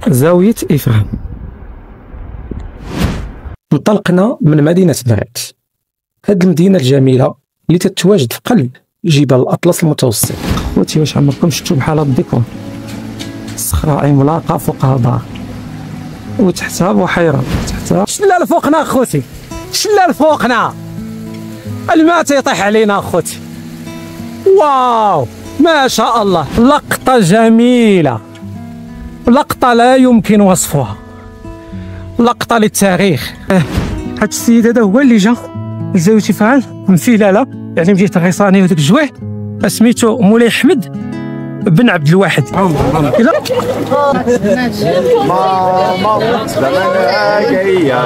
زاوية إفران. انطلقنا من مدينة مرات، هاد المدينة الجميلة اللي تتواجد في قلب جبال الأطلس المتوسط. خوتي واش عمركم شفتوا بحال هاد الديكور؟ صخرة عملاقة فوقها دار وتحتها بحيرة، تحتها شلال فوقنا خوتي، شلال فوقنا، الماء تيطيح علينا خوتي. واو ما شاء الله، لقطة جميلة، لقطة لا يمكن وصفها، لقطة للتاريخ. هاد السيد هذا هو اللي جا لزاوية إفران من فلالة، يعني مشيت غيصاني وداك الجويع، سميتو مولاي أحمد بن عبد الواحد.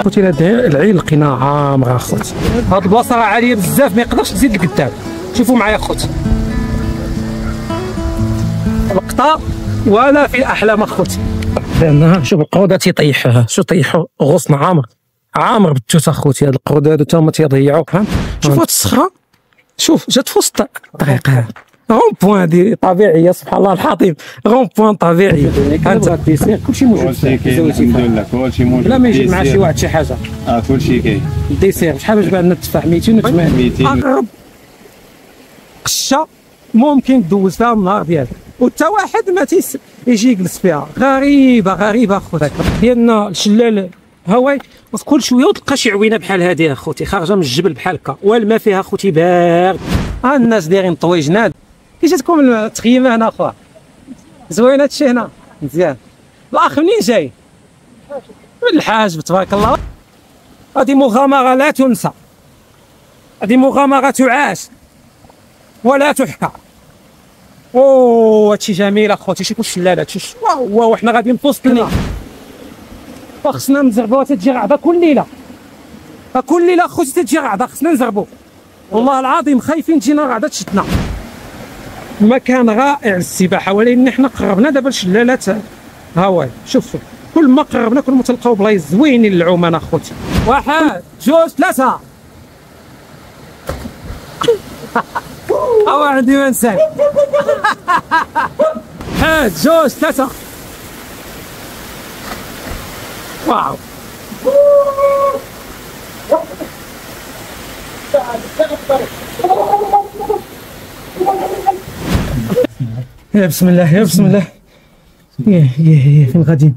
خوتي هذا العين لقينا عامرة خوتي، هاد البلاصة راه عالية بزاف ما يقدرش تزيد لقدام. شوفوا معايا خوتي، لقطة ولا في الأحلام اخوتي. شوف القرود تيطيحوها، شوف طيحوا غصن عامر بالتوت اخوتي. هاد القرود هادو تا هما تيضيعوا، فهم. شوف هاد الصخرة، شوف جات في وسط الطريق، رون بوان دي طبيعية، سبحان الله الحظيم، رون بوان طبيعية. هانت ديسير كلشي موجود، الحمد لله كلشي موجود. لا ما يجي مع شي واحد شي حاجة، كلشي كاين. ديسير شحال باش عندنا التفاح 280 اقرب قشة ممكن دوز فيها النهار ديالك، وتا واحد ما يجي يجلس فيها. غريبه اخوتي ديالنا الشلال هواي، وكل شويه وتلقى شي عوينه بحال هذه اخوتي خارجه من الجبل بحال هكا، والماء فيها اخوتي بارد. الناس دايرين طويجناد. كي جاتكم التخييمه هنا اخويا؟ زوين هادشي هنا مزيان. الاخ منين جاي؟ من الحاج تبارك الله. هذه مغامره لا تنسى، هذه مغامره تعاش ولا تحكى. اوه هادشي جميل اخوتي، شوفوا الشلالات، شوف واو وحنا غاديين في وسط الماء. خصنا نزربوها، تجي رعده كل ليله، كل ليله اخوتي تجي رعده، خصنا نزربو والله العظيم، خايفين تجينا رعده تشدنا. مكان رائع للسباحه، ولكن حنا قربنا دابا لشلالات هاواي. شوفوا كل ما قربنا كل ما تلقاو بلايص زوينين للعومان اخوتي. واحد جوج ثلاثه. عندي ما نسى. واحد جوج ثلاثة. واو يا بسم الله يا بسم الله. يا فين غاديين؟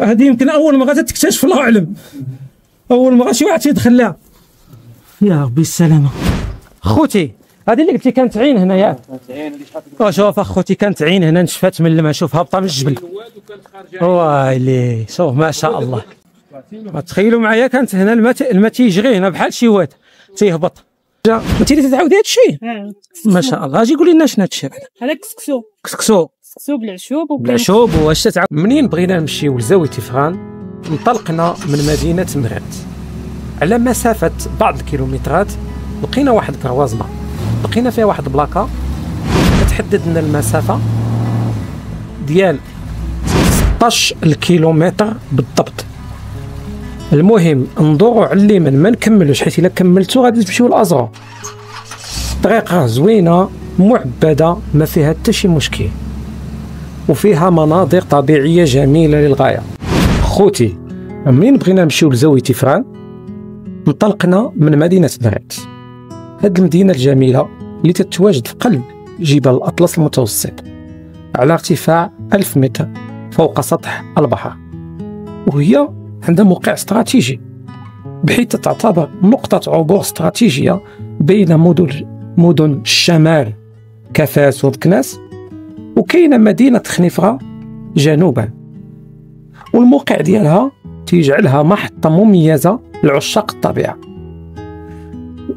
هذه يمكن أول مرة تكتشف، الله أعلم، أول مرة شي واحد تيدخل لها. يا ربي السلامة. خوتي هذه اللي قلتي كانت عين هنا ياك؟ شوف اخوتي كانت عين هنا نشفات من الماء، شوف هابطه من الجبل. ويلي شوف ما شاء الله. تخيلوا معايا كانت هنا الماء تيجري هنا بحال شي واد تيهبط. انت اللي تتعاودي هذا الشيء؟ ما شاء الله. اجي قولي لنا شنو هذا الشيء؟ هذا كسكسو بالعشوب. واش تتعاود؟ منين بغينا نمشيو لزاوية إفران انطلقنا من مدينة مرات على مسافة بعض الكيلومترات، لقينا واحد كروازمة، لقينا فيها واحد بلاكا كتحدد لنا المسافة ديال 16 الكيلومتر بالضبط. المهم ندورو على اليمين ما نكملوش، حيت الا كملتو غادي تمشيو لازرو. طريقة زوينة معبدة ما فيها حتى شي مشكل، وفيها مناظر طبيعية جميلة للغاية. خوتي منين بغينا نمشيو لزاوية إفران انطلقنا من مدينة مرات، هاد المدينة الجميلة اللي تتواجد في قلب جبال الأطلس المتوسط على ارتفاع 1000 متر فوق سطح البحر، وهي عندها موقع استراتيجي بحيث تعتبر نقطة عبور استراتيجية بين مدن الشمال كفاس وبكناس، وكاينة مدينة خنيفرة جنوبا، والموقع ديالها تيجعلها محطة مميزة لعشاق الطبيعة.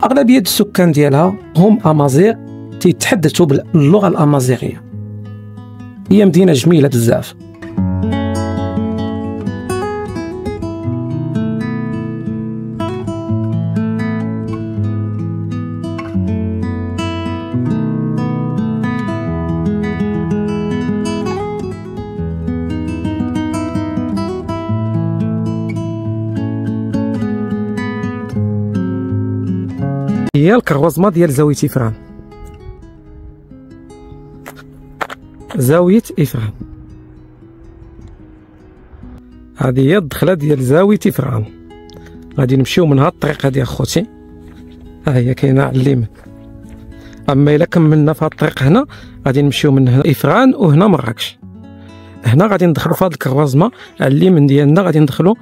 أغلبية السكان ديالها هم أمازيغ تيتحدثوا باللغة الأمازيغية. هي مدينة جميلة بزاف. هي الكروزمة ديال زاوية إفران. زاوية إفران هذه هي الدخله ديال زاويه تفران. غادي نمشيو من هاد الطريق هادي اخوتي، ها هي كاينه على اليمين. اما الا كملنا في هاد الطريق هنا غادي نمشيو من هنا افران وهنا مراكش. هنا غادي ندخلوا في هاد الكروازمه على اليمين ديالنا، غادي ندخلوا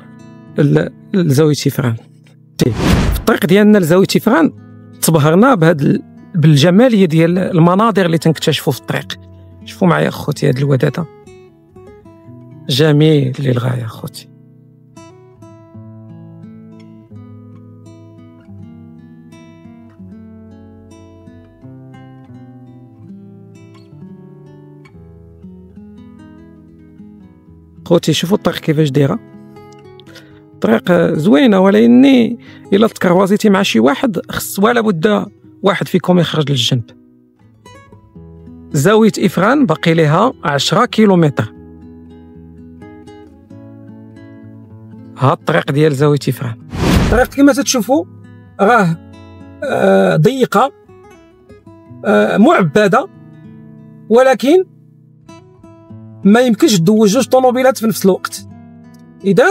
لزاويه افران. في الطريق ديالنا لزاويه افران تبهرنا بالجماليه ديال المناظر اللي تنكتشفوا في الطريق. شوفوا معايا اخوتي هاد الوداد جميل للغايه اخوتي. خوتي شوفوا الطريق كيفاش دايره، طريق زوينه، ولكن الا تكروازيتي مع شي واحد خص ولا بد واحد فيكم يخرج للجنب. زاويه افران باقي ليها 10 كيلومتر. ها الطريق ديال زاويه افران. الطريق كما تتشوفوا راه ضيقه معبده، ولكن ما يمكنش تدوز جوج طوموبيلات في نفس الوقت. اذا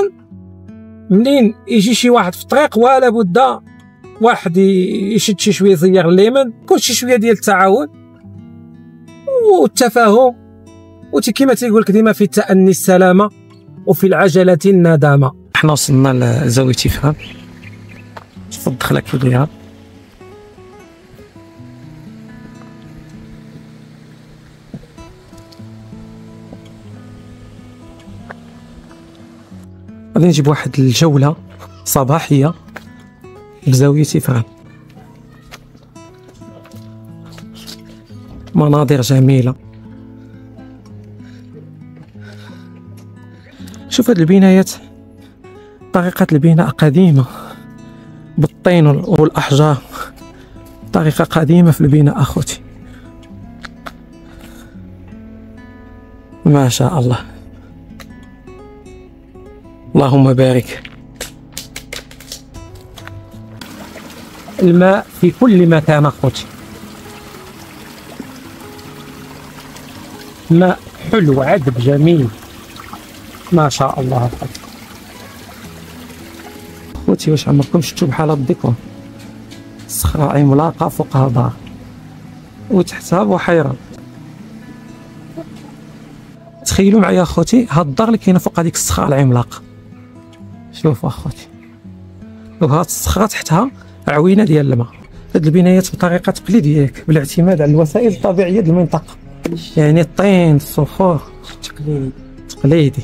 منين يجي شي واحد في الطريق ولا بد واحد يشد شي شويه زير اليمين، يكون شي شويه ديال التعاون والتفاهم، كما تيقول لك ديما في التأني السلامه وفي العجله الندامه. حنا وصلنا لزاويه افران، شوفوا الدخله كي دايره. غادي نجيب واحد الجولة صباحية بزاوية افران. مناظر جميلة. شوف هاد البنايات، طريقة البناء قديمة بالطين والأحجار، طريقة قديمة في البناء أخوتي، ما شاء الله، اللهم بارك. الماء في كل مكان أخوتي، ماء حلو عذب جميل، ما شاء الله. أخوتي واش عمركم شفتوا بحال هاد الديكور؟ صخرة عملاقة فوقها دار وتحتها بحيرة. تخيلوا معايا أخوتي هاد الدار اللي كاينة فوق هاديك الصخرة العملاقة. شوفوا أخوتي، وهاد الصخرة تحتها عوينة ديال الماء. هاد البنايات بطريقة تقليدية بالاعتماد على الوسائل الطبيعية ديال المنطقة، يعني الطين، الصخور، تقليدي.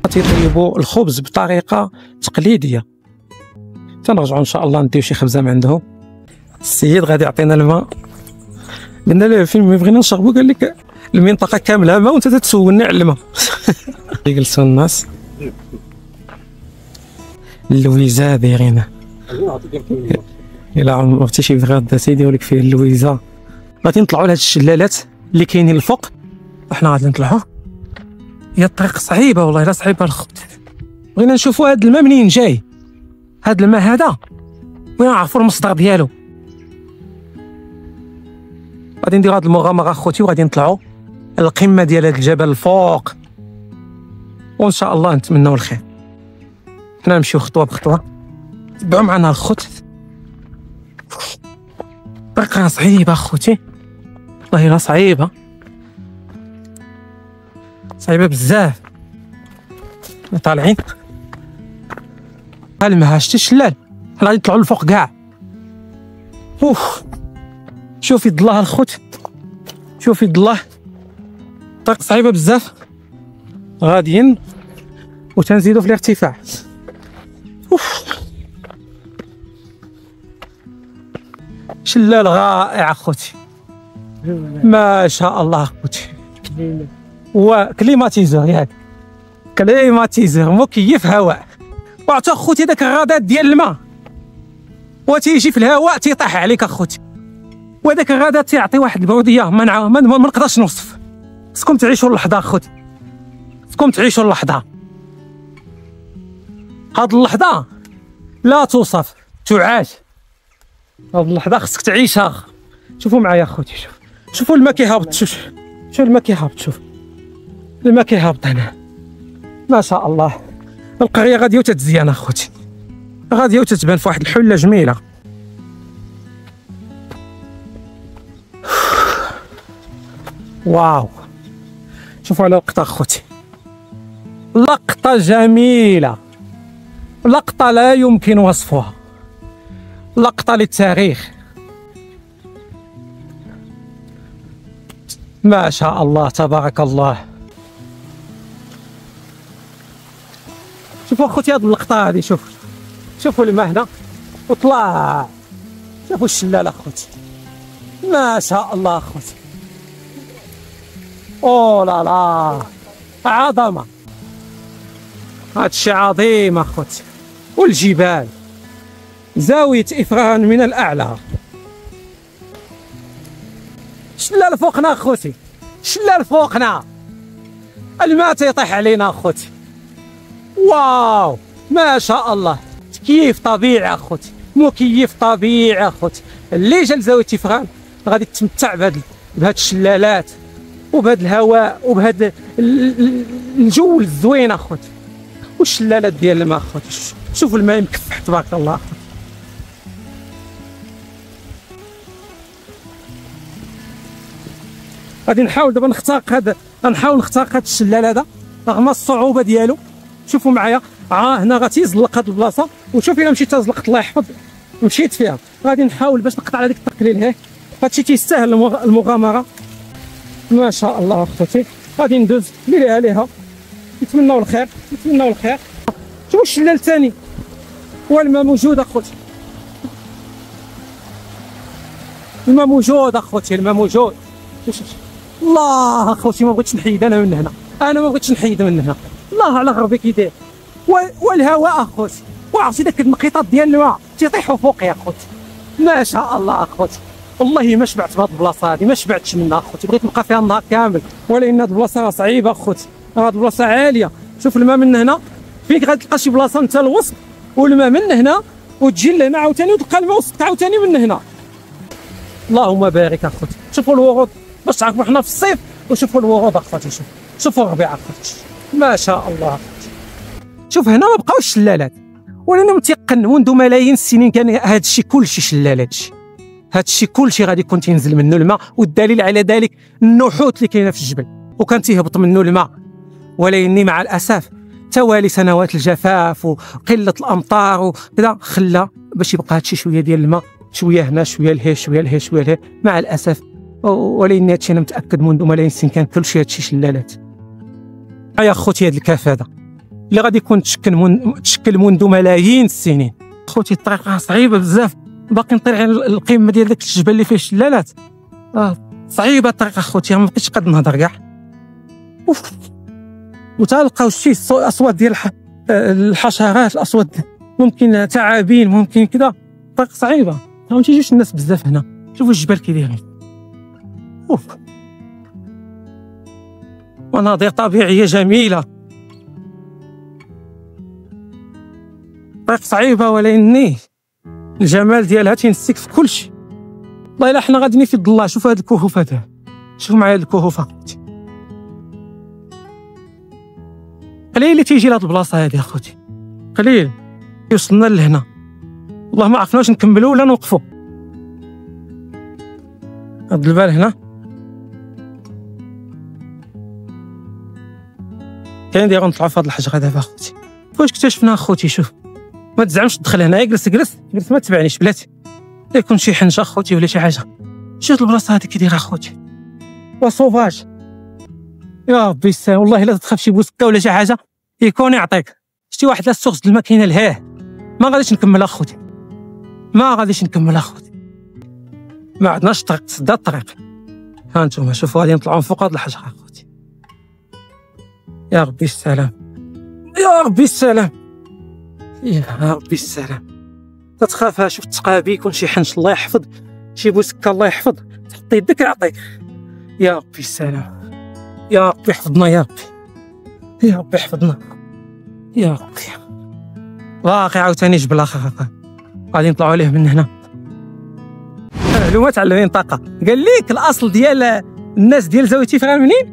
تيطيبوا الخبز بطريقة تقليدية. تنرجعوا إن شاء الله نديو شي خبزة من عندهم. السيد غادي يعطينا الماء، قلنا له فين بغينا نشربوا، قال لك المنطقة كاملة ماء وانت تتسولني على الماء. يجلسوا الناس اللويزة دايرينها، إلا عرفتي شي بغاد سيدي يقول لك فيه اللويزة. غادي نطلعوا لهاد الشلالات اللي كاينين الفوق، وحنا غادي نطلعوا. هي الطريق صعيبة والله، لا صعيبة الخط. بغينا نشوفوا هاد الماء منين جاي، هاد الماء هذا وين نعرفوا المصدر ديالو. غادي نديرو هاد المغامرة اخوتي، وغادي نطلعوا القمة ديال هاد الجبل الفوق، وان شاء الله نتمناو الخير. حنا نمشيو خطوة بخطوة، تبعوا معنا الخط. الطريق صعيبة اخوتي والله، لا صعيبة بزاف. طالعين الماء، شتي الشلال، حنا غادي نطلعوا للفوق كاع. شوفي الضلاه الخوت، شوفي الضلاه، الطريق صعيبة بزاف. غاديين وتنزيدوا في الارتفاع. شلال رائع اخوتي، ما شاء الله اخوتي. وكليماتيزور، ياك كليماتيزور مكيف هواء. وعطا اخوتي داك الرادات ديال الماء وتيجي في الهواء تيطيح عليك اخوتي، وهذاك الرادات تيعطي واحد البروديه ما نقدرش نوصف. خصكم تعيشوا اللحظه اخوتي، خصكم تعيشوا اللحظه. هاد اللحظه لا توصف، تعاش. هاد اللحظه خصك تعيشها. شوفوا معايا اخوتي، شوفوا الماء كيهبط، شوف الماء كيهبط، شوف الماء كيهبط هنا ما شاء الله. القريه غاديه وتتزيان اخوتي، غاديه وتتبان في واحد الحله جميله. واو شوفوا على اللقطه اخوتي، لقطه جميله، لقطه لا يمكن وصفها، لقطه للتاريخ ما شاء الله تبارك الله. شوفوا اخوتي هذه اللقطه هذه، شوفوا الماء هنا وطلع، شوفوا الشلال اخوتي ما شاء الله اخوتي. او لا لا عظمه، هذا الشيء عظيم اخوتي. والجبال زاويه افران من الاعلى، شلال فوقنا اخوتي، شلال فوقنا، الماء تيطيح علينا اخوتي. واو ما شاء الله، تكييف طبيعي اخوتي، مكيف طبيعي اخوتي. اللي جا لزاويه افران غادي تتمتع بهاد الشلالات وبهاد الهواء وبهاد الجو الزوين اخوتي، والشلالات ديال الماء اخوتي. شوفوا الماء مكفح تبارك الله اخوتي. غادي نحاول دابا نخترق هاد الشلال هذا رغم الصعوبه ديالو. شوفوا معايا هنا غتيزلق هاد البلاصه، وشوف الا مشيت تزلقت الله يحفظ مشيت فيها. غادي نحاول باش نقطع على ديك التقليل. هي هادشي تيستاهل المغامره ما شاء الله اخوتي. غادي ندوز ليها نتمناو الخير، نتمناو الخير. شوفوا الشلال الثاني والماء موجود اخوتي، الماء موجود اخوتي، الماء موجود. الله اخوتي ما بغيتش نحيد انا من هنا، انا ما بغيتش نحيد من هنا. الله على غربي كي داير والهواء اخوتي، وعرفتي داك النقيطات ديال الماء تيطيحوا فوقي اخوتي ما شاء الله اخوتي. والله ما شبعت بهاد البلاصه هادي، ما شبعتش منها اخوتي، بغيت نبقى فيها النهار كامل، ولكن هاد البلاصه صعيبه اخوتي، هاد البلاصه عاليه. شوف الماء من هنا فيك غادي تلقى شي بلاصه انت الوسط والماء من هنا، وتجي لهنا عاوتاني وتلقى الماء وسط عاوتاني من هنا. اللهم بارك اخوتي. شوفوا الورود باش تعرفوا حنا في الصيف، وشوفوا الورود اخوتي، شوفوا الربيع اخوتي ما شاء الله اخوتي. شوف هنا ما بقاوش شلالات، ولكن متيقن منذ ملايين السنين كان هذا الشيء كلشي شلالات. هذا الشيء كلشي غادي يكون تينزل منه الماء، والدليل على ذلك النحوت اللي كاينه في الجبل وكان تيهبط منه الماء. ولكن مع الاسف توالي سنوات الجفاف وقله الامطار وكذا خلى باش يبقى هادشي شويه ديال الماء، شويه هنا شويه لهيه شويه لهيه شويه لهيه مع الاسف. ولكن هادشي انا متاكد منذ ملايين السنين كان كلشي هادشي شلالات. يا خوتي هاد الكاف هذا اللي غادي يكون تشكل منذ ملايين السنين خوتي. الطريقه صعيبه بزاف، باقي نطير على القمه ديال داك الجبل اللي فيه الشلالات. صعيبه الطريقه خوتي، ما بقيتش قاد نهضر كاع. وتلقاو شي اصوات ديال الحشرات، الاصوات ممكن تعابين ممكن كذا. طريقه صعيبه، ما تيجيوش الناس بزاف هنا. شوفوا الجبال كي دايرين، مناظر طبيعيه جميله. طريق صعيبه ولكن الجمال ديالها تينسيك في كلشي. والله الا حنا غاديين في الظلال. شوف هاد الكهوف هذا، شوف معايا الكهوف اخوتي. قليل اللي تيجي لهاد البلاصه هادي اخوتي، قليل. وصلنا لهنا والله ما عرفنا واش نكملوا ولا نوقفوا. هاد البال هنا كاين دايرين نطلعوا في هاد الحجره دابا اخوتي. واش اكتشفنا اخوتي؟ شوف ما تزعمش تدخل هنا، جلس ما تبعنيش بلاتي، يكون شي حنجه اخوتي ولا شي حاجه. شوف البلاصه هذه كي دايره اخوتي، وصوفاج يا ربي السلام. والله الا تخاف شي بوسكه ولا شي حاجه يكون يعطيك. شتي واحد السورس د الماء كاينه لهيه، ما غاديش نكمل اخوتي، ما غاديش نكمل اخوتي، ما عندناش طريق تسد الطريق. ها انتم شوفوا غادي نطلعوا من فوق هاد الحجره اخوتي. يا ربي السلام، يا ربي السلام، يا ربي السلام. تتخافها. شوف التقابي يكون شي حنش الله يحفظ، شي بوسكه الله يحفظ، تحط يدك يعطيك. يا ربي السلام، يا ربي يحفظنا، يا ربي يا ربي يحفظنا، يا ربي. باقي عاوتاني جبل اخر غادي نطلعوا عليه من هنا. معلومات على المنطقه. قال لك الاصل ديال الناس ديال زاويه افران منين؟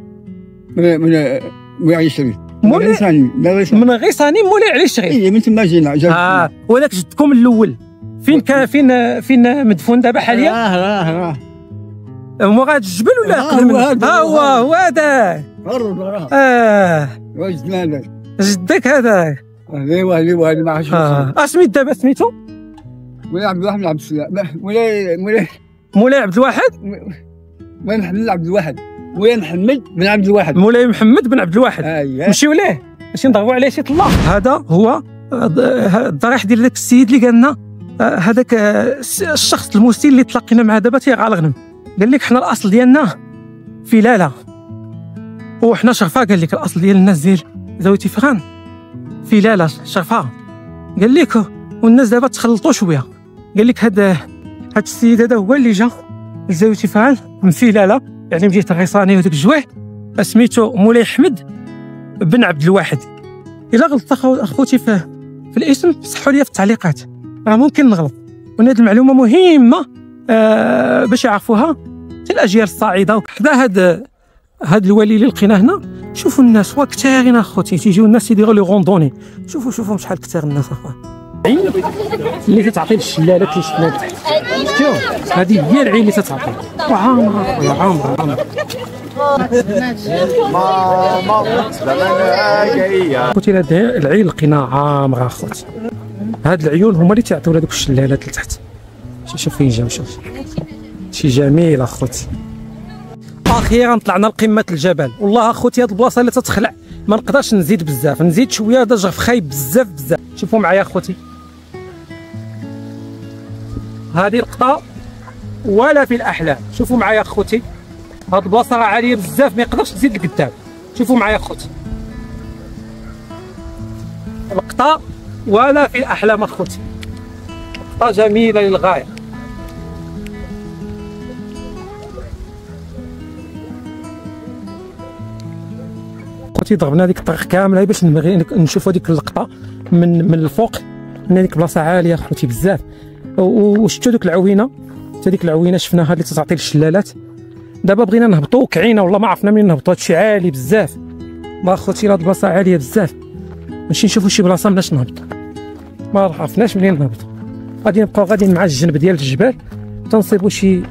من مولاي علي الشريف. مولاي من غيصاني مولاي علي الشريف. اي من تما جينا. وهذاك جدكم الاول فين كان فين مدفون دابا حاليا؟ راه مورا هاد الجبل ولا هو هذا. واش هذا؟ جدك هذا. ايوا ما عرفتش. اسميت دابا سميتو؟ مولاي عبد الواحد بن عبد السلام. مولاي عبد الواحد؟ مولاي محمد بن عبد الواحد. مولاي محمد بن عبد الواحد. مولاي محمد بن عبد الواحد. نمشيو ليه ماشي نضربوا عليه شي طلع. هذا هو الضريح ديال ذاك السيد اللي قالنا هذاك الشخص المسن اللي تلاقينا معاه دابا تيغا الغنم. قال لك حنا الاصل ديالنا في لاله وحنا شرفه. قال لك الاصل ديال الناس ديال ذوي تيفغان في لاله شرفه. قال لك والناس دابا تخلطوا شويه. قال لك هذا السيد هذا هو اللي جا لذوي تيفغان من في لاله، يعني من جهه الغيصاني وديك الجويح. سميتو مولاي احمد بن عبد الواحد. الا غلطت اخوتي في الاسم صحوا لي في التعليقات، راه ممكن نغلط. وهذه المعلومه مهمه باش يعرفوها حتى الاجيال الصاعده. حدا هاد الولي اللي لقيناه هنا، شوفوا الناس وكثارين اخوتي تيجيو الناس يديروا لي غوندوني. شوفوا شحال كثار الناس اخويا. اللي تتعطي للشلالات اللي شفنا تحت، شفتيو هذه هي العين اللي تتعطي وعامره اخويا عامره. خوتي هاد العين لقيناها عامره اخوتي. هاد العيون هما اللي تيعطيو لهذوك الشلالات اللي تحت. شوف فين جاو، شوف شي جميل اخوتي. اخيرا طلعنا لقمه الجبل. والله اخوتي هاد البلاصه اللي تتخلع ما نقدرش نزيد بزاف، نزيد شويه هذا جرف خايب بزاف. شوفوا معايا اخوتي، هذه القطه ولا في الاحلام. شوفوا معايا اخوتي، هاد البلاصه راه عاليه بزاف ما يقدرش تزيد لقدام. شوفوا معايا اخوتي، القطه ولا في الاحلام اخوتي. قطه جميله للغايه. اخوتي ضربنا هذيك الطريق كامله باش نبغي نشوفوا هذيك اللقطه من الفوق، من هذيك البلاصه عاليه اخوتي بزاف. وشفتوا ديك العوينه، حتى ديك العوينه شفناها اللي تعطي للشلالات. دابا بغينا نهبطوا كعينا والله ما عرفنا منين نهبطوا، هادشي عالي بزاف. ما اخوتي هاد البلاصه عاليه بزاف، ماشي نشوفوا شي بلاصه مناش نهبطوا، ما عرفناش منين نهبطوا. غادي نبقاو غاديين مع الجنب ديال الجبال تنصيبوا شي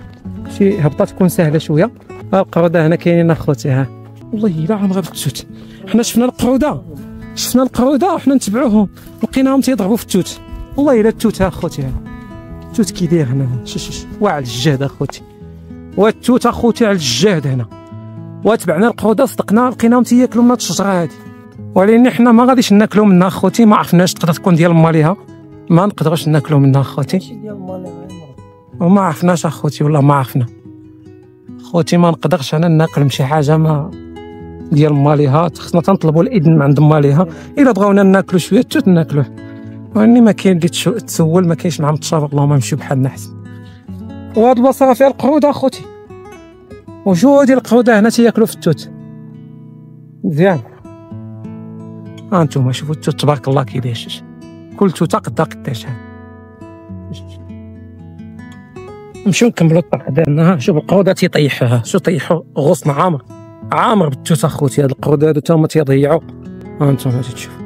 هبطه تكون سهله شويه. ها القروده هنا كاينين اخوتي. ها والله الا عامره بالتوت. حنا شفنا القروده وحنا نتبعوهم لقيناهم تيضربوا في التوت. والله الا التوت. ها اخوتي التوت كي داير هنا. شوف واعر الجهد اخوتي، والتوت اخوتي على الجهد هنا. وتبعنا القروده صدقنا لقيناهم تياكلوا من هاد الشجره هادي، ولكن حنا ما غاديش ناكلوا منها اخوتي. ما عرفناش تقدر تكون ديال ماليها، ما نقدروش ناكلوا منها اخوتي. وما عرفناش اخوتي، والله ما عرفنا اخوتي. ما نقدرش انا ناكل من شي حاجه ما ديال ماليها. خصنا تنطلبوا الاذن من عند ماليها. الا بغاونا ناكلوا شويه التوت ناكلوه، ولكن ما كاين اللي تسول، ما كاينش معهم التصرف. اللهم نمشيو بحالنا احسن. وهاد البلاصه فيها القروده اخوتي، وجوه ديال القروده هنا تياكلوا في التوت مزيان. ها انتم شوفوا التوت تبارك الله كي داير. كل توته قداش. نمشيو نكملوا الطريق ديالنا. شوف القروده تيطيحوها، شو طيحوا غصن عامر بالتوت اخوتي. هاد القروده هادو تا هما تيضيعوا. ها انتم تشوفوا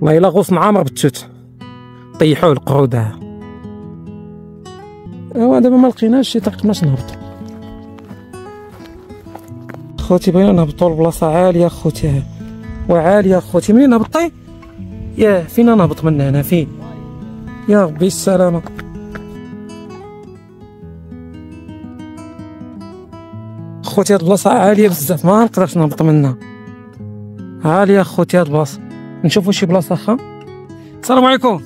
والله الا غصن عامر بالتوت طيحوه القروده. ايوا دابا ما لقيناش شي طريق باش نهبطوا اخوتي. بغينا نهبطوا لبلاصه عاليه اخوتي، وعاليه اخوتي. منين نهبطي؟ ياه فينا نهبط من هنا؟ فين يا ربي السلامه. اخوتي هاد البلاصه عاليه بزاف، ما نقدرش نهبط منها. عاليه اخوتي هاد البلاصه. نشوفوا شي بلاصه اخرى. السلام عليكم.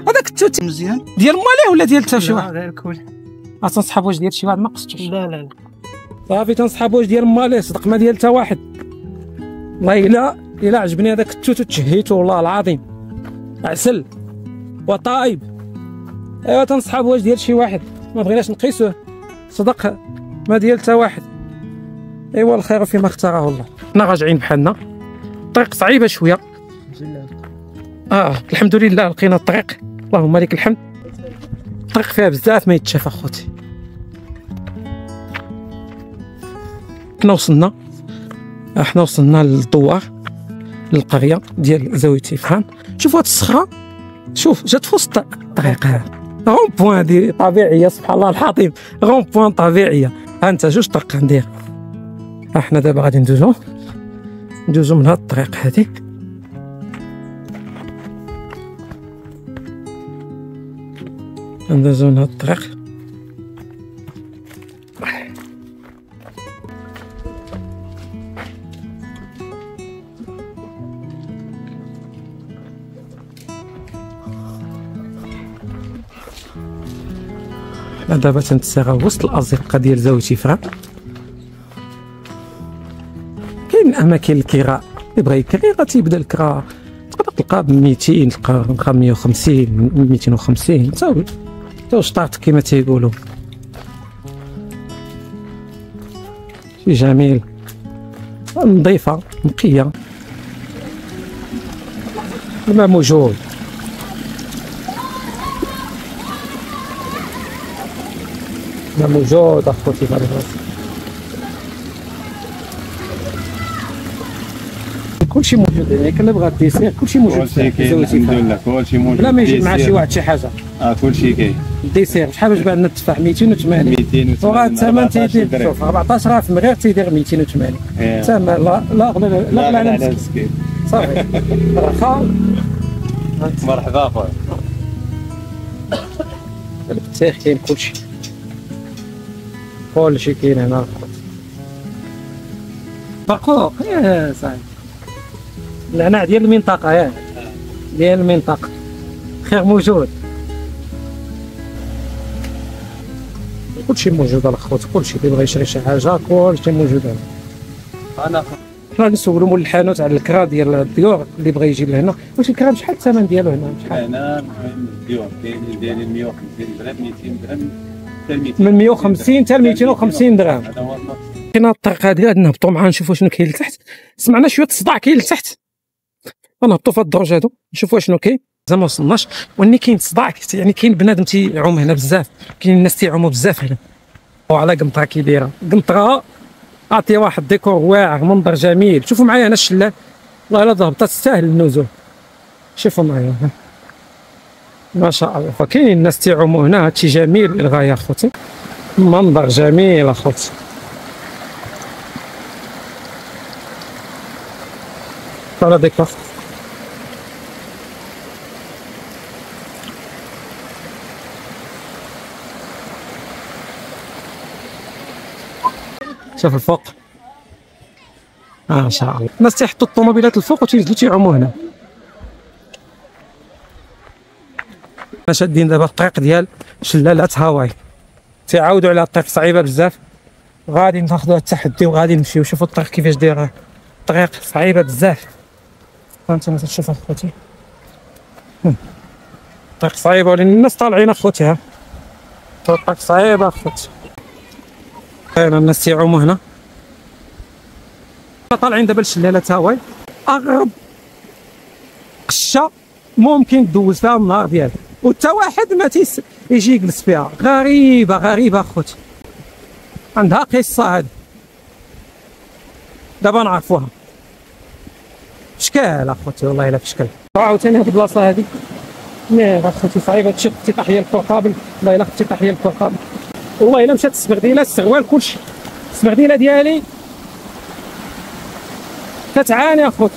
هذاك التوت مزيان ديال ماليه ولا ديال حتى شي واحد؟ غير كل تنصحاب واش ديال شي واحد ما قصتوش؟ لا صافي تنصحاب واش ديال ماليه صدق ما ديال حتى واحد. والله الا عجبني هذاك التوت وتشهيته والله العظيم عسل وطايب. ايوا تنصحاب واش ديال شي واحد، ما بغيناش نقيسوه صدق ما ديال حتى واحد. ايوا الخير فيما اختاره الله. حنا راجعين بحالنا، الطريق صعيبه شويه. الحمد لله لقينا الطريق، اللهم لك الحمد. الطريق فيها بزاف ما يتشاف اخوتي. كنا وصلنا احنا وصلنا للدوار، للقريه ديال زاويه تيفران. شوفوا هاد الصخره، شوف جات في وسط الطريق. غون بوان دي طبيعيه، سبحان الله الحظيم، غون بوان طبيعيه. ها انت جوج طرق ندير. احنا دابا غادي ندوزو من هاد الطريق هادي. ندوزو من هاد الطريق. دابا تنتساغا وسط الازقه ديال زاويه تيفران. كاين اماكن الكراء اللي بغا يكري غادي تيبدا الكرا، تقدر تلقى ب 200، تلقى 150 250 تا شطارت كما تيقولوا. شي جميل، نظيفه نقيه، الماء موجود. موجود اخوتي في الراس، كلشي موجود هنا. كلا بغا الديسير كلشي موجود. كلشي كاين الحمد لله، كلشي موجود بلا ما يجيب مع شي واحد شي حاجه. كلشي كاين. الديسير شحال باش باع لنا التفاح؟ 280. وغا الثمن تيدير، شوف 14 من غير تيدير 280 الثمن. لا غلا على مسكين صافي. مرحبا خويا. البطيخ كاين كلشي كاين هنا. فقوق يا صاحبي، العناع ديال المنطقة، ياك ديال المنطقة، خير موجود. كلشي موجود الخوت، كلشي اللي بغا يشري شي حاجة كلشي موجود هنا. حنا نسولو مول الحانوت على الكرا ديال الديور اللي بغا يجي لهنا. واش الكرا شحال الثمن ديالو هنا؟ شحال؟ هنا الديور كاين دايرين 150 درهم 200 درهم من 150 حتى 250 درهم. كاين الطريق هادي، غادي نهبطوا معاه نشوفوا شنو كاين لتحت. سمعنا شويه الصداع كاين لتحت، غنهبطوا في هاد الدرج هادو نشوفوا شنو كاين. زعما ما وصلناش، ولكن كاين صداع، يعني كاين بنادم تيعوم هنا بزاف، كاين الناس تيعوموا بزاف هنا. وعلى قنطره كي دايره، قنطره عطيه واحد ديكور واعر، منظر جميل. شوفوا معايا هنا الشلال، والله الا هبطات تستاهل النزول. شوفوا معايا ما شاء الله، فكاين الناس تيعوموا هنا. هادشي جميل للغايه اخوتي، منظر جميل اخوتي. على ديكور شوف الفوق، ما شاء الله. الناس تيحطوا الطوموبيلات الفوق وتينزلوا تيعوموا هنا. شادين دابا الطريق ديال شلالات هاواي، تيعاودوا على الطريق صعيبه بزاف. غادي ناخذوا التحدي وغادي نمشيو. شوفوا الطريق كيفاش دايره، الطريق صعيبه بزاف. هانتوما تشوف اخوتي، الطريق صعيبه ولكن الناس طالعين اخوتي. ها الطريق صعيبه اخوتي، كاين الناس تيعوموا هنا. طالعين دابا لشلالات هاواي، اغرب قشه ممكن تدوز فيها النهار ديالك وتا واحد ما يجي يجلس فيها. غريبه اخوتي، عندها قصه هذه، دابا نعرفوها. اشكال اخوتي، والله الا في اشكال. عاوتاني هاد البلاصه هادي يا اخوتي صعيبه. تشوف افتتاحيه الفرقابل، والله الا افتتاحيه الفرقابل، والله الا مشات السبرديله السروال كلشي. السبرديله ديالي كتعاني اخوتي.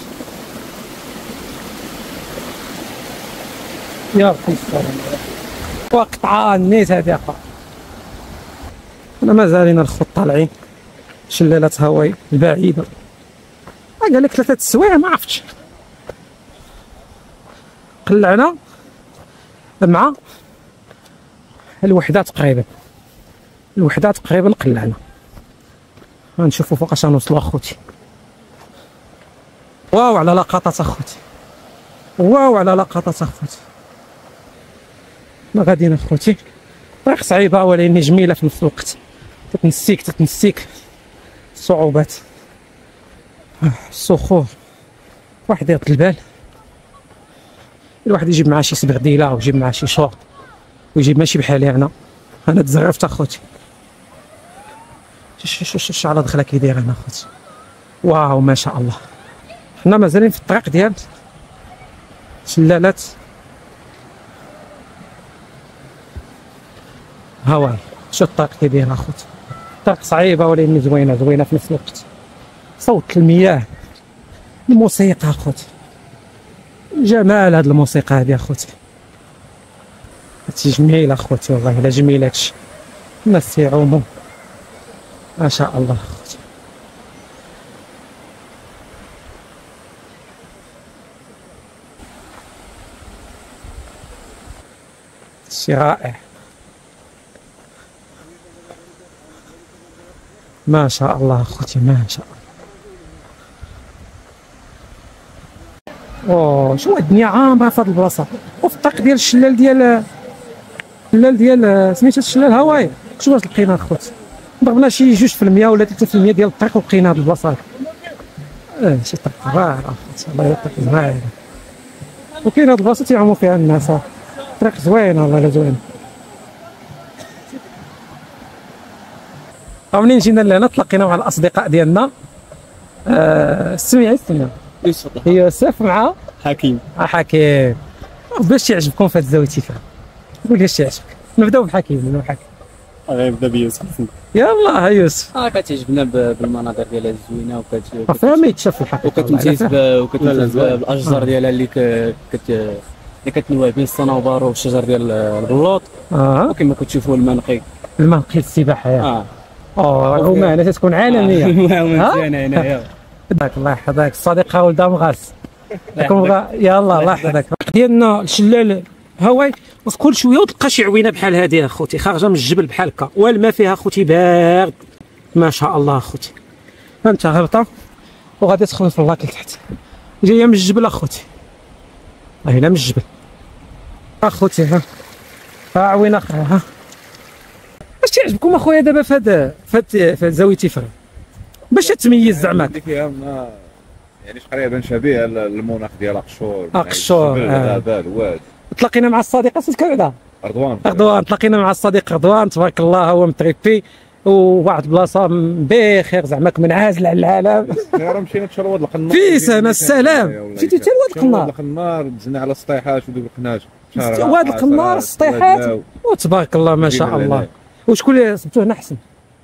يا ربي وقطعه النيت هادي اخا. انا مازالين الخط طالعين شلالات هاواي البعيده. قال لك 3 سوايع ما عرفتش. قلعنا مع الوحده تقريبا، قلعنا. غنشوفوا فوقاش غنوصلوا اخوتي. واو على لقطات اخوتي، واو على لقطات اخوتي. ما غاديين اخوتي، طريق صعيبه ولكن جميله في نفس الوقت. تتنسيك الصعوبات، الصخور. واحد يرد البال، الواحد يجيب معاه شي سبرديله ويجيب معاه شي شورت ويجيب ماشي بحالي. انا تزرفت اخوتي. شوف على دخله كي داير هنا اخوتي. واو ما شاء الله. حنا مازالين في الطريق ديال شلالات هاواي. شو الطريق كيدير اخوتي، الطريق صعيبه ولكن زوينه زوينه في نفس الوقت. صوت المياه، الموسيقى اخوتي، جمال هاد الموسيقى هادي اخوتي، هادشي جميل اخوتي والله الا جميل هادشي. الناس تيعوموا ما شاء الله اخوتي. شي رائع ما شاء الله اخوتي ما شاء الله. اوه شو الدنيا عامره في هاد البلاصه. وفي الطريق ديال الشلال ديال سميتو الشلال هاواي. شوف واش لقينا اخوتي، ضربنا شي 2% ولا 3% ديال الطريق ولقينا هاد البلاصه هادي. شي طريق رائع اخوتي والله الطريق زوين. وكاين هاد البلاصه تيعوموا فيها الناس. طريق زوينه والله الا زوينه. منين جينا لهنا تلاقينا مع الاصدقاء ديالنا. سميتو يوسف مع حكيم. حكيم. باش يعجبكم في هاد الزاويه تيفهم، قول لي اش يعجبك. نبداو بحكيم. غيبدا بيوسف. يلا يوسف. كتعجبنا بالمناظر ديالها الزوينه فيها ما يتشاف الحق. وكتمتاز بالاشجار ديالها اللي كتنوع بين الصنوبر والشجر ديال البلوط. وكما كتشوفوا الماء نقي. الماء نقي السباحه. العومه هنا تتكون عالميه. مزيانه هنايا. الله يحفظك الصديقه ولدها مغاس. يلا الله يحفظك. ديالنا الشلال هاواي. وفي كل شويه وتلقى شي عوينه بحال هذه اخوتي خارجه من الجبل بحال هكا، والماء فيها اخوتي بارد ما شاء الله اخوتي. انت هابطه وغادي تدخل في اللاك لتحت، جايه من الجبل اخوتي. هنا من الجبل اخوتي. ها عوينه اخرى. ها اش تعجبكم اخويا دابا في زاويه تيفران باش تميز زعما؟ يعني تقريبا شبيه المناخ ديال قشور. قشور. الواد. تلاقينا مع الصديقه سكرده رضوان. تلاقينا مع الصديق رضوان تبارك الله، هو متريبي وواحد البلاصه بخير زعما منعزل على العالم. مشينا حتى لواد القنار في سنه السلام. مشيتي حتى لواد القنار. دزنا على السطيحات ودوك القناج. واد القنار السطيحات وتبارك الله ما شاء الله. وشكون اللي صبتوه هنا احسن؟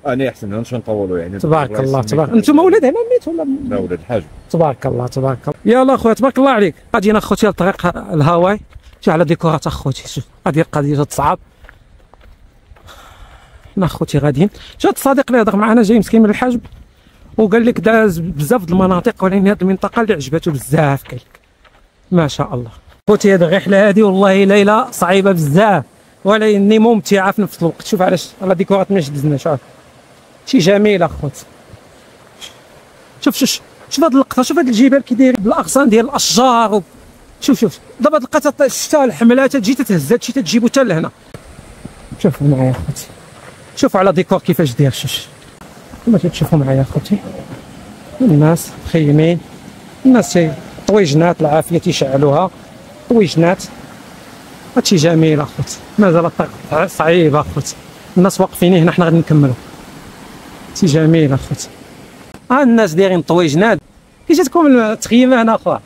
انا احسن باش نطولوا يعني. تبارك الله تبارك. انتم ولاد هنا ميت ولا؟ لا ولاد الحاج. تبارك الله تبارك الله. يلا اخويا تبارك الله عليك. غادينا اخوتي لطريق الهاواي. شوف على ديكورات اخوتي. شوف هذه القضيه تصعب. حنا اخوتي غاديين. شوف هذا الصديق اللي هضر معنا جاي مسكين من الحجب وقال لك داز بزاف د المناطق، ولكن هذه المنطقه اللي عجبته بزاف قال لك ما شاء الله. اخوتي هذه الرحله هذه والله ليله صعيبه بزاف ولكن ممتعه في نفس الوقت. شوف علاش على ديكورات ماش دزنا. شي جميل اخوتي. شوف هاد اللقطه. شوف هاد الجبال كي دايرين بالاغصان ديال الاشجار شوف دابا لقيت الشتا الحمله تجي تتهز هادشي تجيبو حتى لهنا. شوفوا معايا اخوتي. شوفوا على ديكور كيفاش داير. شوف كما تشوفوا معايا اخوتي. الناس مخيمين، الناس طويجنات العافيه تيشعلوها طويجنات. هادشي جميل اخوتي. مازال الطريق صعيب اخوتي. الناس واقفين هنا حنا غادي نكملوا. شي جميل اخوتي. الناس دايرين طويجنات. كي جاتكم التخييمه هنا اخويا؟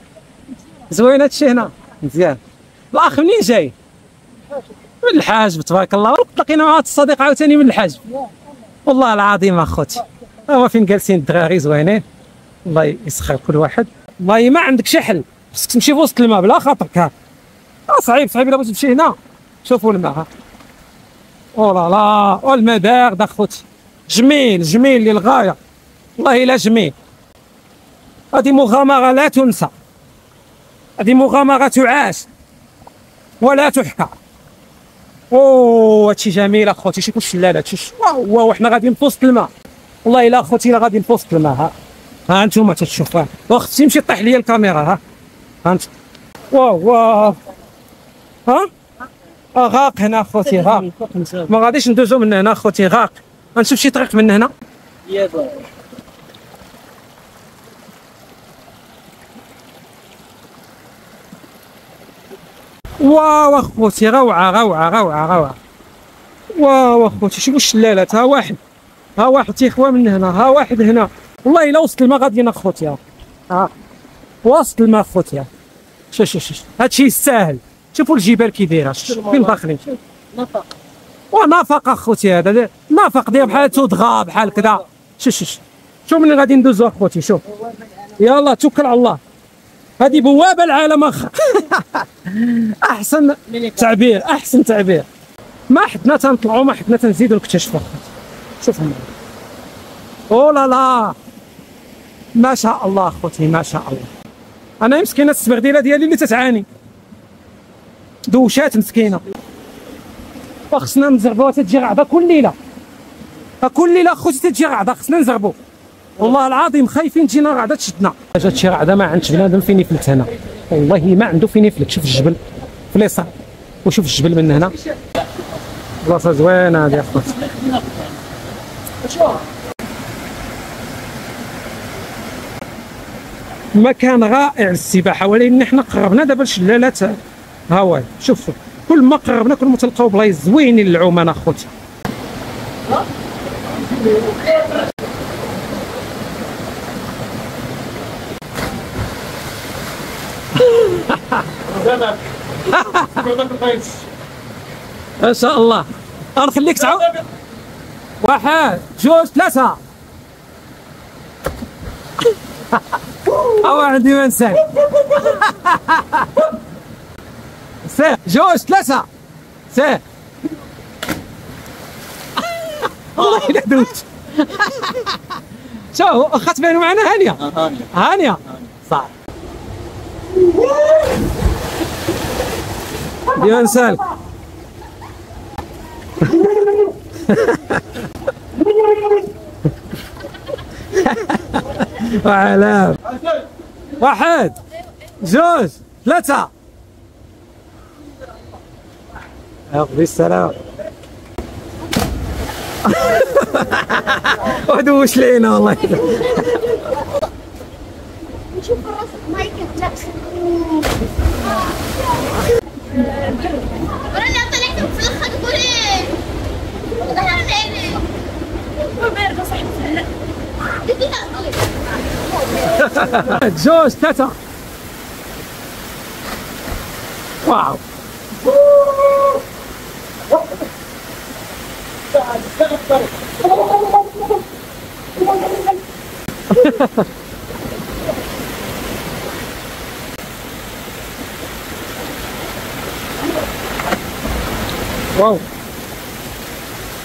زوين هادشي هنا مزيان. الاخ منين جاي؟ من الحاجب تبارك الله. تلاقينا مع الصديق عاوتاني من الحاجب والله العظيم اخوتي. هو فين جالسين الدراري زوينين الله يسخر كل واحد. والله ما عندك شي حل، خصك تمشي في وسط الماء بلا خاطرك. ها صعيب الا بغيتي تمشي هنا. شوفوا الماء. ها لا لا والماء بارد اخوتي. جميل للغايه والله الا جميل. هذه مغامره لا تنسى، هذه مغامره تعاش ولا تحكى. هادشي جميل اخوتي. شوفوا الشلالات. واو حنا غاديين في وسط الماء والله الا اخوتي الا غاديين في وسط الماء. ها انتم تتشوفوا. واختي تمشي طيح لي الكاميرا. ها انت. واو غاق هنا اخوتي. غاق ما غاديش ندوزو من هنا اخوتي. غاق. غنشوف شي طريق من هنا. واو اخوتي روعه. واو اخوتي شوفوا الشلالات. ها واحد تيخوى من هنا. ها واحد هنا. والله الا وسط الماء غادي اخوتي. وسط الماء اخوتي. شوف هادشي يستاهل. شوفوا الجبال كي دايره فين داخلين. نفق ونفق اخوتي. هذا نفق داير بحال تودغا بحال كذا. شوف ملي غادي ندوزو اخوتي. شوف يلا توكل على الله. هذه بوابه العالم احسن تعبير. ما حدنا تنطلعوا ما حدنا تنزيدوا نكتشفوا. شوف هنا او لا ما شاء الله اخوتي ما شاء الله. انا مسكينه السبغديله ديالي اللي تتعاني دوشات مسكينه. وخصنا نزربوها تجي غعضه كل ليله اخوتي تجي غعضه خصنا نزربو. والله العظيم خايفين تجينا غعضه تشدنا. جات شي غعضه ما عندش بنادم فين يفلت هنا والله ما عنده فين يفلت. شوف الجبل في اليسار وشوف الجبل من هنا. بلاصه زوينه هذه اخوتي. مكان رائع للسباحه ولكن حنا قربنا دابا لشلالات هاواي. شوفوا كل ما قربنا كل ما تلقاو بلايص زوينين للعومان اخوتي. ما شاء الله. غنخليك تعاود. 1 2 3. عندي ما نساك. 1 2 3 سير. والله الا دوت. شوف اخا تبانوا معنا هانيه صح. يا نسالك. وعلام 1 2 3. يقضي السلام. ودوش لينا والله. نشوف راسك مايكل جاكسون. وراني طلعت في الاخر تقولي ظهرنا عيني. وبيرجع صاحبي. 2 3. واو.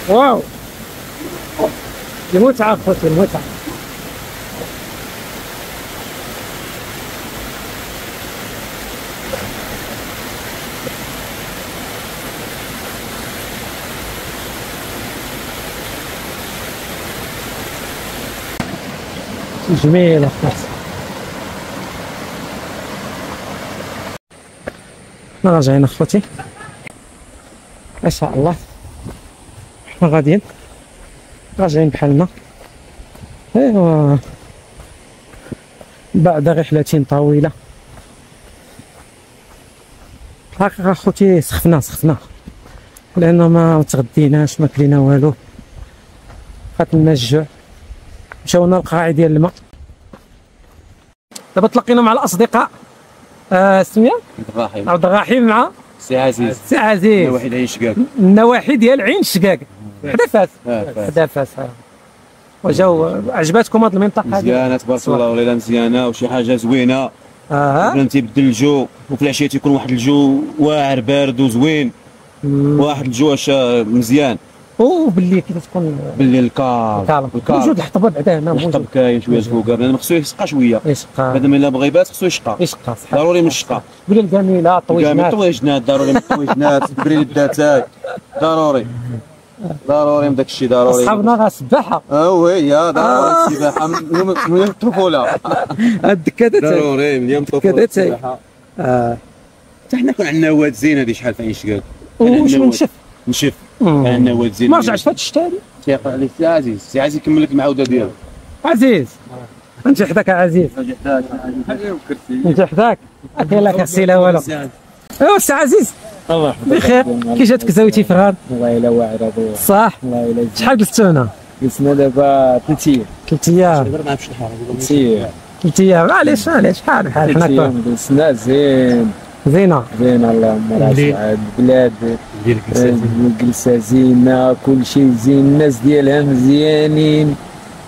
واو المتعة اخوتي المتعة. جميل اخوتي. حنا راجعين اخوتي ما شاء الله. حنا غاديين راجعين بحالنا. ايوا بعد رحلة طويلة. الحقيقة اخوتي سخفنا لأنه ما تغديناش ما كلينا والو. قاتلنا الجوع. مشاونا للقاعي ديال الماء. دابا تلاقينا مع الأصدقاء. سمية؟ عبد الرحيم مع سي عزيز. النواحي ديال عين شقاق. النواحي ديال عين شقاق حدا فاس. وجاو عجباتكم هذه المنطقه هذه؟ مزيانه تبارك الله وليله مزيانه وشي حاجه زوينه. بلا تيبدل الجو وفي العشيه تيكون واحد الجو واعر بارد وزوين. واحد الجو مزيان. وبالليل كي تكون بالليل الكار موجود الحطب بعدا هنا موجود. الحطب كاين شويه فوق لان خصو يشقى شويه. هذا الا بغى يبات خصو يشقى صحيح. ضروري من الشقا. بليل جميله طويجنات ضروري من الطويجنات. بريد اتاي ضروري من داك الشيء ضروري. اصحابنا غا سباحه. وي ضروري السباحه من الطفوله. الدكادات ضروري من يوم الطفوله السباحه. حتى حنا كون عندنا واد زين هذه شحال في عين شقاق. واش نشف عندنا واد زين. ما رجعش في هذا الشتاء هذه. سي عزيز يكمل لك المعاوده ديالو. عزيز انت حداك عزيز. انت حداك اخي لا كرسي لا والو. ايوا سي عزيز الله بخير. كي جاتك زوجتي في غاد؟ والله الا واعر ابويا. صح. والله الا شحال جلستوا هنا؟ جلسنا دابا 3 ايام. 3 ايام. غير ما نمشي الحاره 3 ايام معليش بحال حنا دوزنا زينه اللهم لا سعاد البلاد الجلسه زينه كلشي زين الناس ديالها مزيانين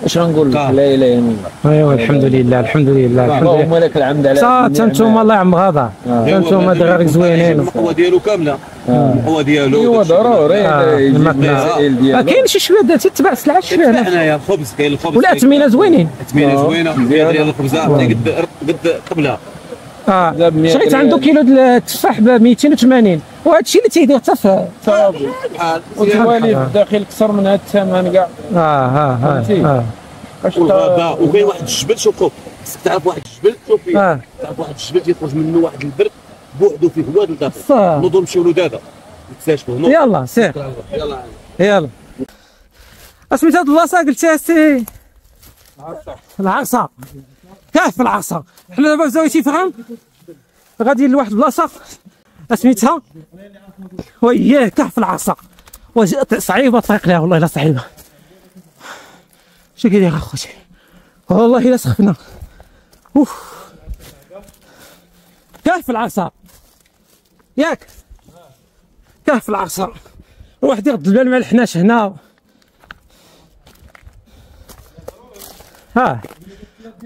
اش غنقول لك لا اله الا الله. ايوا الحمد لله اللهم لك الحمد على حتى انتم الله يعم غاضه انتم دغيا زوينين القوه ديالو كامله القوه ديالو ايوا ضروري يجيب المسائل ديالو كاين شي شويه تتباع السلعه شويه هنا حنايا الخبز كاين الخبز والاثمنه زوينين زوينه ديال الخبزه قد قبلها شريت عنده كيلو ديال التفاح ب 280 وهذا الشيء اللي تيدير حتى في والوالد داخل اكثر من هذا الثمن كاع وكاين واحد الجبل شوفوا خصك تعرف واحد الجبل شوف فيه تعرف واحد الجبل تيخرج منه واحد البرد بوحدو فيه هو لداخل نوضوا نمشيو له دابا نكتشفوه يلا سير يلا اسميت هاد البلاصه قلتها سي العرصه كاع في العرصه حنا دابا في زاويه تيفغان غادي لواحد البلاصه اسميتها وياه كاع في العرصه صعيبه الطريق ليها والله الا صعيبه شو كيدير اخوتي والله الا سخفنا كاع في العرصه ياك كاع في العرصه واحد يرد البال مع الحناش هنا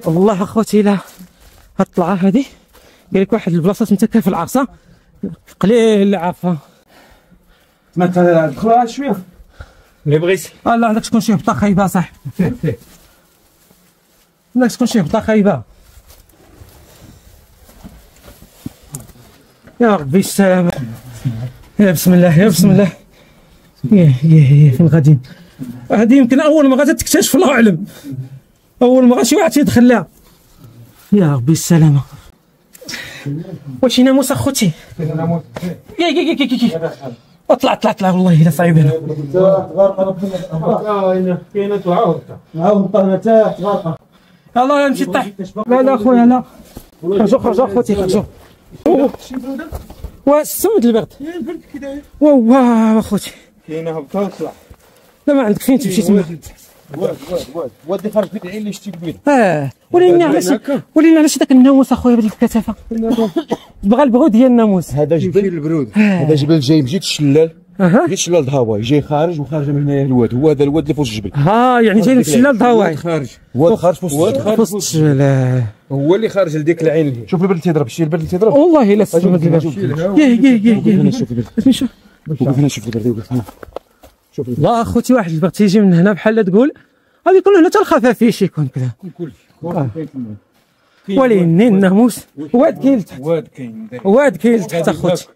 والله اخوتي الا هاد الطلعه هادي قال لك واحد البلاصه تمتكه في العرصه قليل اللي عارفها ما تدخلوها شويه اللي بغيتي لا عندك تكون شي هبطه خايبه صح عندك تكون شي هبطه خايبه يا ربي السلامه يا بسم الله يا بسم الله يا فين غاديين هادي يمكن اول ما غادي تكتشف الله اعلم اول ما شي واحد تيدخل لها يا ربي السلامه واش ناموس اخوتي يا اطلع والله الا صعيب هنا كاينه تعاود هنا تحت غارقه يلاه نمشي طيح لا اخويا لا خرجوا اخوتي خرجوا والسمد البرد واه اخوتي كاينه هبطه وطلع لا ما عندك فين تمشي تما واد خرج فيك العين اللي شتي كبير ولينا علاش داك الناموس اخويا بديك الكثافه بغى البرود ديال الناموس هذا جبل البرود هذا جبل جاي مجيت الشلال جيت الشلال دهواي جاي خارج وخارج من هنايا الواد هو هذا الواد اللي فوق الجبل يعني جاي الشلال دهواي واد خارج فوق الجبل هو اللي خارج لديك العين اللي شوف البرد اللي تيضرب شتي البرد اللي تيضرب والله الا سمد البرد شوف هنا شوف البرد شوف لا اخوتي واحد البرد تيجي من هنا بحال تقول غادي يكون هنا حتى الخفافيش يكون كذا ولكن الناموس واد كاين لتحت اخوتي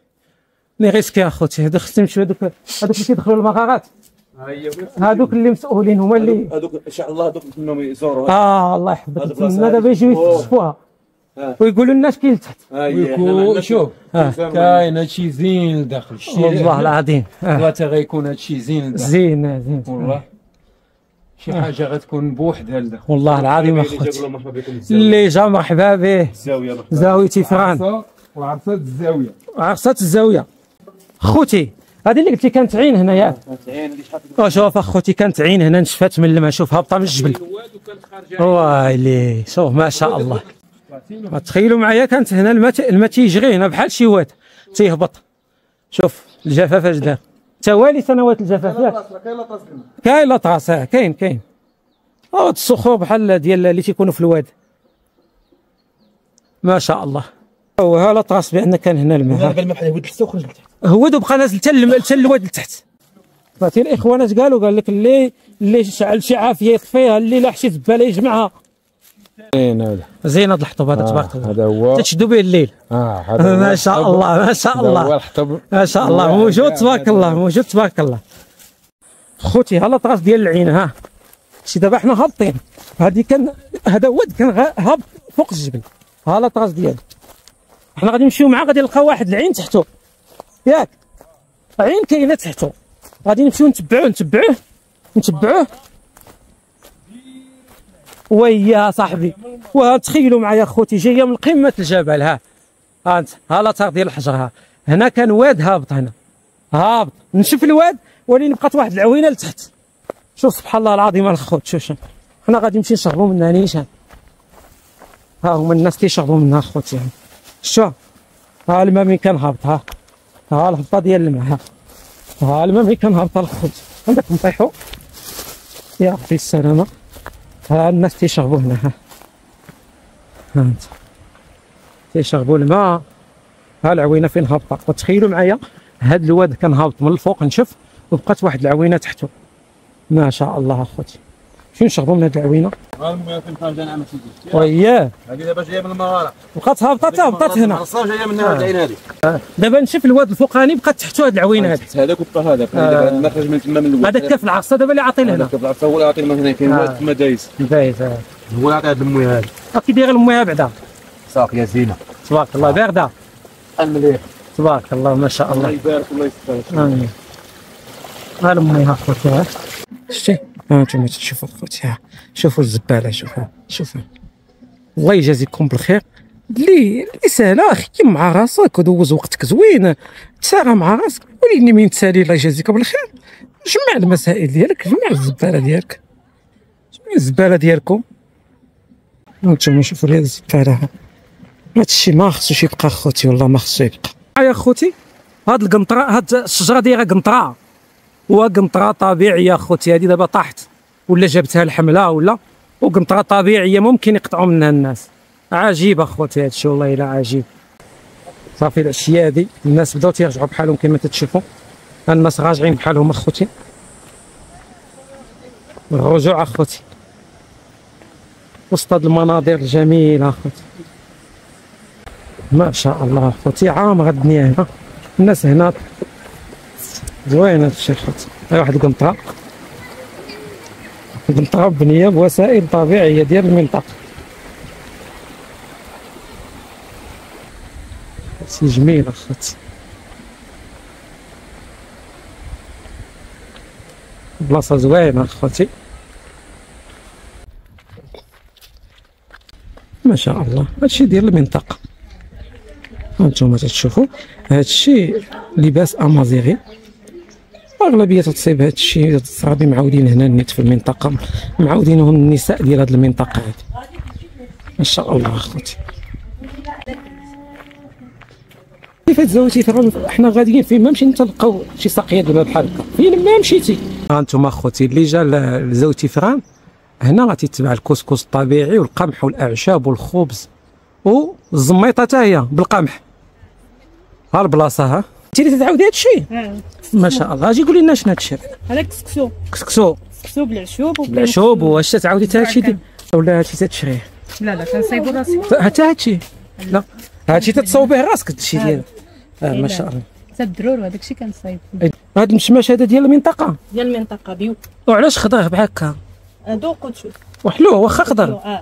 لي ريسكي اخوتي هذا خصني نمشيو هذوك اللي كيدخلوا المغارات هذوك اللي مسؤولين هما اللي هذوك ان شاء الله هذوك منهم يزوروا الله يحفظك تما دابا يجيو يكتشفوها ويقولوا الناس كاين لتحت شوف كاين هادشي زين لداخل والله العظيم بغات غيكون هادشي زين لداخل زين والله شي حاجه غتكون بوحدها لداخل والله العظيم اخوتي اللي جا مرحبا به زاويه تيفران وعرصه الزاويه خوتي هذه اللي قلتي كانت عين هنا ياك شوف اخوتي كانت عين هنا نشفات من الماء شوف هابطه من الجبل ويلي شوف ما شاء الله تخيلوا معايا كانت هنا الماء تيجري هنا بحال شي واد تيهبط شوف الجفاف اش دار توالي سنوات الجفاف ياك كاين لاطراس كاين الصخور بحال ديال اللي تيكونوا في الواد ما شاء الله ها لاطراس بان كان هنا الماء هذا الماء بحال هود لتحت وخرج لتحت هود وبقى نازل حتى الواد لتحت فهمتي الاخوان اش قال لك اللي شعل شي عافيه يطفيها اللي لاح شي زباله يجمعها زين هذا الحطب هذا تبارك الله هذا هو تشدوا به الليل ما شاء الله ما شاء الله ما شاء الله موجود تبارك الله موجود تبارك الله خوتي ها لاطراس ديال العين شي دابا حنا هابطين هذه كان هذا واد كان هابط فوق الجبل ها لاطراس ديالو حنا غادي نمشيو معاه غادي نلقاو واحد العين تحتو ياك عين كاينه تحتو غادي نمشيو نتبعوه ويا صاحبي وتخيلوا معايا خوتي جايه من قمه الجبل ها انت ها لاطار ديال الحجر هنا كان واد هابط هابط نشوف الواد ولكن بقات واحد العوينه لتحت شوف سبحان الله العظيم الخوت شوف حنا غادي نمشي نشربوا منها نيشان. ها هما الناس تيشربوا منها خوتي. شتو ها الماء ملي كنهبط، ها الهبطه ديال الماء، ها الماء ملي كنهبط الخوت عندك نطيحوا يا ربي السلامه. ها الناس تيشربوا هنا، ها انت تيشربوا الماء. ها العوينه فين هابطه، وتخيلوا معايا هاد الواد كنهبط من الفوق نشوف وبقات واحد العوينه تحته. ما شاء الله اخوتي، شنو نشربوا من هاد العوينه؟ المهم فين خارجه نعم سيدي. وياه هذه دابا جايه من المغاره، بقات هابطه هبطت هنا. الصاج جايه من هاد العين هذه. دابا نشوف الواد الفوقاني بقات تحته هاد العوينه هادي. هذاك وبقى هذاك دابا المخرج من تما من الاول. هذاك كاف العصا دابا اللي عاطي لهنا. هذاك العصا هو اللي عاطي من هنا، كاين واد تما دايز دايز هو اللي عاطي هاد المويه هذه. كي داير المويه بعدا صافي يا زينه تبارك الله بارده مليح تبارك الله ما شاء الله. الله يبارك الله يستر. امين. ها المويه خوتي، ها شتي ها انتم تشوفوا خوتي، ها شوفوا الزباله، شوفوا الله يجازيكم بالخير. اللي سهله اخي مع راسك ودوز وقتك زوين تسارى مع راسك، ولكن من تسالي الله يجازيك بالخير جمع المسائل ديالك، جمع الزباله ديالك، جمع الزباله ديالكم. انتم شوفوا لي الزباله، هادشي ما خصوش يبقى خوتي، والله ما خصو يبقى. يا خوتي هاد القنطره، هاد الشجره دايره قنطره، وقنطره طبيعيه خوتي. هادي دابا طاحت ولا جابتها الحمله ولا، وقنطره طبيعيه ممكن يقطعوا منها الناس. عجيب اخوتي هادشي والله الا عجيب. صافي الاشياء هادي الناس بداو تيرجعوا بحالهم كما تتشوفوا، الناس راجعين بحالهم اخوتي. الرجوع اخوتي وسط هاد المناظر الجميله اخوتي، ما شاء الله اخوتي. عامره الدنيا هنا، الناس هنا زوين هادشي اخوتي. هاي واحد القنطره مبنيه بوسائل طبيعيه ديال المنطقه. هادشي جميل اخوتي، بلاصه زوينه اخوتي ما شاء الله. هادشي ديال المنطقه، هانتوما تشوفوا هادشي لباس امازيغي، اغلبيه تصيب هادشي الصرابي معودين هنا النت في المنطقه، معودينهم النساء ديال هاد المنطقه هادي ما شاء الله اخوتي. كيف تزوجتي في حنا غاديين فين ما مشي نتلقاو شي ساقيه الماء بحال هكا فين ما مشيتي. هانتوما اخوتي اللي جا لزوجتي فران هنا غادي تتبع الكسكس الطبيعي والقمح والاعشاب والخبز والزميطه حتى هي بالقمح. ها البلاصه، ها انت اللي تتعاودي هادشي ما شاء الله. اجي قولي لنا شنو هادشي. هذاك كسكسو كسكسو بالعشوب بالعشوب. واش تتعاودي حتى هادشي ولا هادشي تتشريه؟ لا كنصايبو راسي حتى هادشي لا هادشي تتصوب به راسك هادشي ديالك. ما شاء الله. حتى الدرور وهذاك الشيء كنصايب. هاد المشماش هذا ديال المنطقه، ديال المنطقه بيو. وعلاش خضر بحال هكا؟ دوق وتشوف وحلو واخا خضر.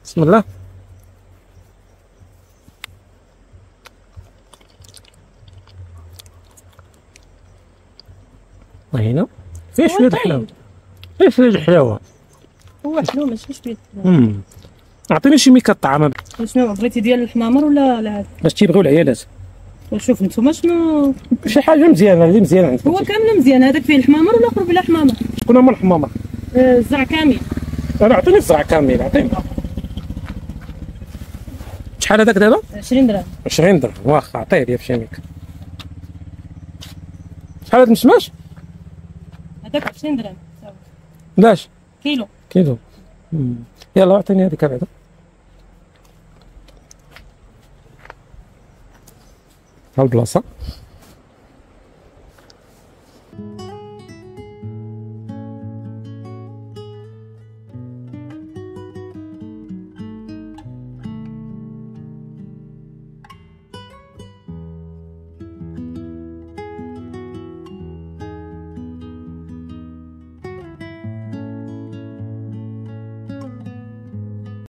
بسم الله. هنا فيه شويه الحلاوه، فيه شويه الحلاوه. هو حلو ماشي شويه الحلاوه. اعطيني شي ميكه طعام. شنو بغيتي ديال الحمامر ولا لا؟ اش تيبغيو العيالات؟ شوف نتوما شنو شي حاجه مزيانه اللي مزيانه عندكم. هو كامل مزيان، هذاك فيه الحمامر والاخر بلا حمامر. شكون هما الحمامر؟ الزرع كامل. انا عطيني الزرع كامل، عطيني. شحال هذاك دابا؟ 20 درهم. 20 درهم واخا عطيه لي بشي ميكه. شحال هاد المشماش؟ هذاك 20 درهم. لاش؟ كيلو. يلا عطيني هذيك بعدا. ها البلاصه.